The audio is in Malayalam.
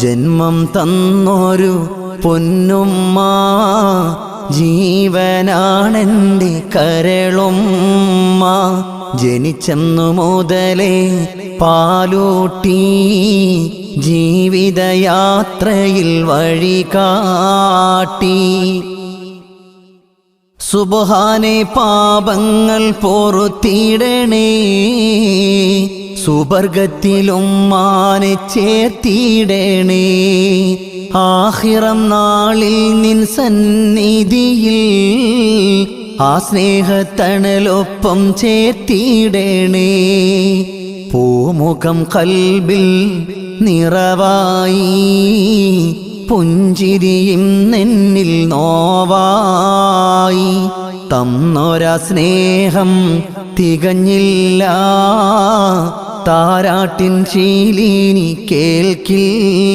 ജന്മം തന്നൊരു പൊന്നുമ്മ, ജീവനാണെൻ്റെ കരളുമ്മ. ജനിച്ചെന്നു മുതലേ പാലൂട്ടി ജീവിതയാത്രയിൽ വഴി കാട്ടി. സുബ്ഹാനേ പാപങ്ങൾ പൊറുത്തിടണേ, സുബർഗത്തിലുമ്മാനെ ചേർത്തിടണേ. ആഖിറം നാളിൽ നിൻ സന്നിധിയിൽ ആ സ്നേഹത്തണലൊപ്പം ചേർത്തിടണേ. പൂമുഖം കൽബിൽ നിറവായി, പുഞ്ചിരിയും നെന്നിൽ നോവായി. തന്നൊര സ്നേഹം തികഞ്ഞില്ല, താരാട്ടിൻ ശീലിനി കേൾക്കില്ല.